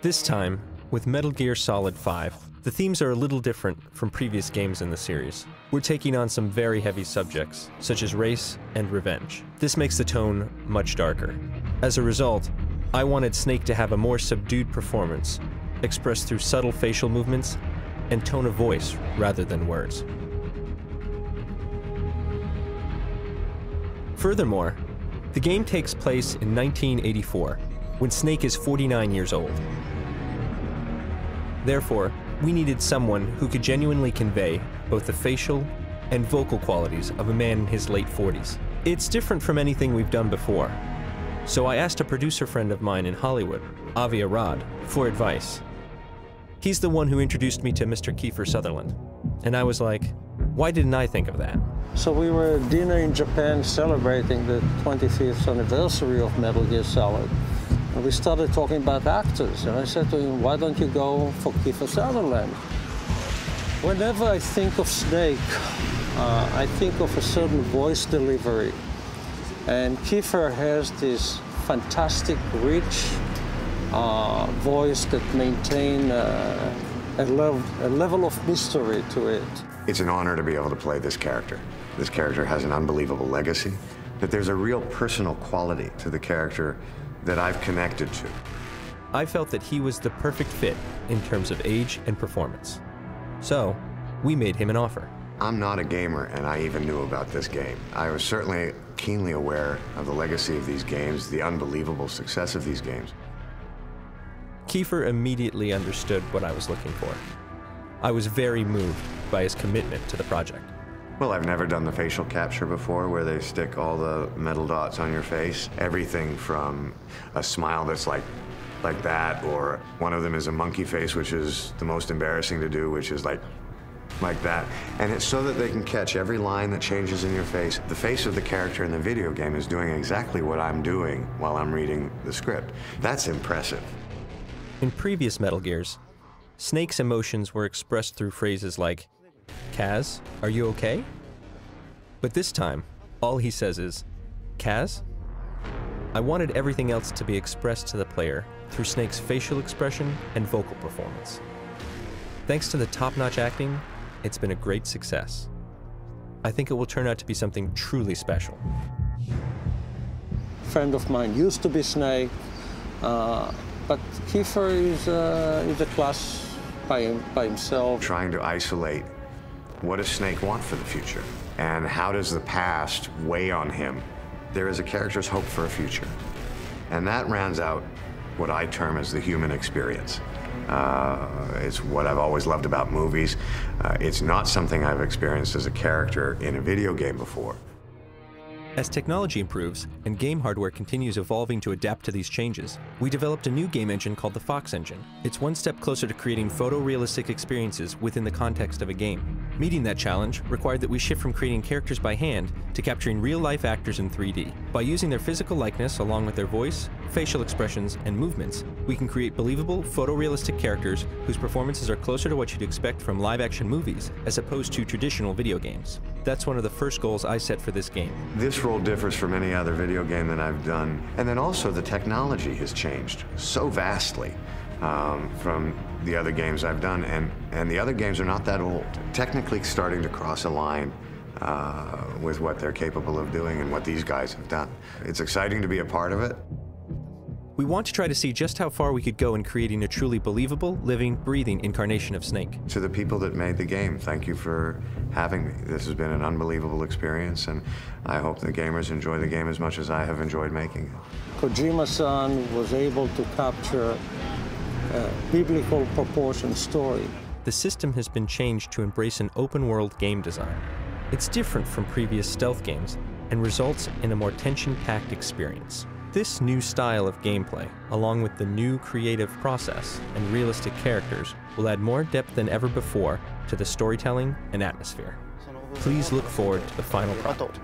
This time, with Metal Gear Solid 5, the themes are a little different from previous games in the series. We're taking on some very heavy subjects, such as race and revenge. This makes the tone much darker. As a result, I wanted Snake to have a more subdued performance, expressed through subtle facial movements and tone of voice rather than words. Furthermore, the game takes place in 1984, when Snake is 49 years old. Therefore, we needed someone who could genuinely convey both the facial and vocal qualities of a man in his late 40s. It's different from anything we've done before, so I asked a producer friend of mine in Hollywood, Avi Arad, for advice. He's the one who introduced me to Mr. Kiefer Sutherland, and I was like, why didn't I think of that? So we were at dinner in Japan celebrating the 25th anniversary of Metal Gear Solid. And we started talking about actors. And I said to him, why don't you go for Kiefer Sutherland? Whenever I think of Snake, I think of a certain voice delivery. And Kiefer has this fantastic, rich voice that maintains a level of mystery to it. It's an honor to be able to play this character. This character has an unbelievable legacy, that there's a real personal quality to the character that I've connected to. I felt that he was the perfect fit in terms of age and performance. So, we made him an offer. I'm not a gamer, and I even knew about this game. I was certainly keenly aware of the legacy of these games, the unbelievable success of these games. Kiefer immediately understood what I was looking for. I was very moved by his commitment to the project. Well, I've never done the facial capture before, where they stick all the metal dots on your face. Everything from a smile that's like that, or one of them is a monkey face, which is the most embarrassing to do, which is like that. And it's so that they can catch every line that changes in your face. The face of the character in the video game is doing exactly what I'm doing while I'm reading the script. That's impressive. In previous Metal Gears, Snake's emotions were expressed through phrases like, "Kaz, are you okay?" But this time, all he says is, "Kaz?" I wanted everything else to be expressed to the player through Snake's facial expression and vocal performance. Thanks to the top-notch acting, it's been a great success. I think it will turn out to be something truly special. A friend of mine used to be Snake, but Kiefer is a class by himself. Trying to isolate what does Snake want for the future, and how does the past weigh on him? There is a character's hope for a future, and that rounds out what I term as the human experience. It's what I've always loved about movies. It's not something I've experienced as a character in a video game before. As technology improves and game hardware continues evolving to adapt to these changes, we developed a new game engine called the Fox Engine. It's one step closer to creating photorealistic experiences within the context of a game. Meeting that challenge required that we shift from creating characters by hand to capturing real-life actors in 3D. By using their physical likeness along with their voice, facial expressions, and movements, we can create believable, photorealistic characters whose performances are closer to what you'd expect from live-action movies as opposed to traditional video games. That's one of the first goals I set for this game. This role differs from any other video game that I've done. And then also the technology has changed so vastly from the other games I've done. And the other games are not that old. Technically starting to cross a line with what they're capable of doing and what these guys have done. It's exciting to be a part of it. We want to try to see just how far we could go in creating a truly believable, living, breathing incarnation of Snake. To the people that made the game, thank you for having me. This has been an unbelievable experience, and I hope the gamers enjoy the game as much as I have enjoyed making it. Kojima-san was able to capture a biblical proportion story. The system has been changed to embrace an open-world game design. It's different from previous stealth games and results in a more tension-packed experience. This new style of gameplay, along with the new creative process and realistic characters, will add more depth than ever before to the storytelling and atmosphere. Please look forward to the final product.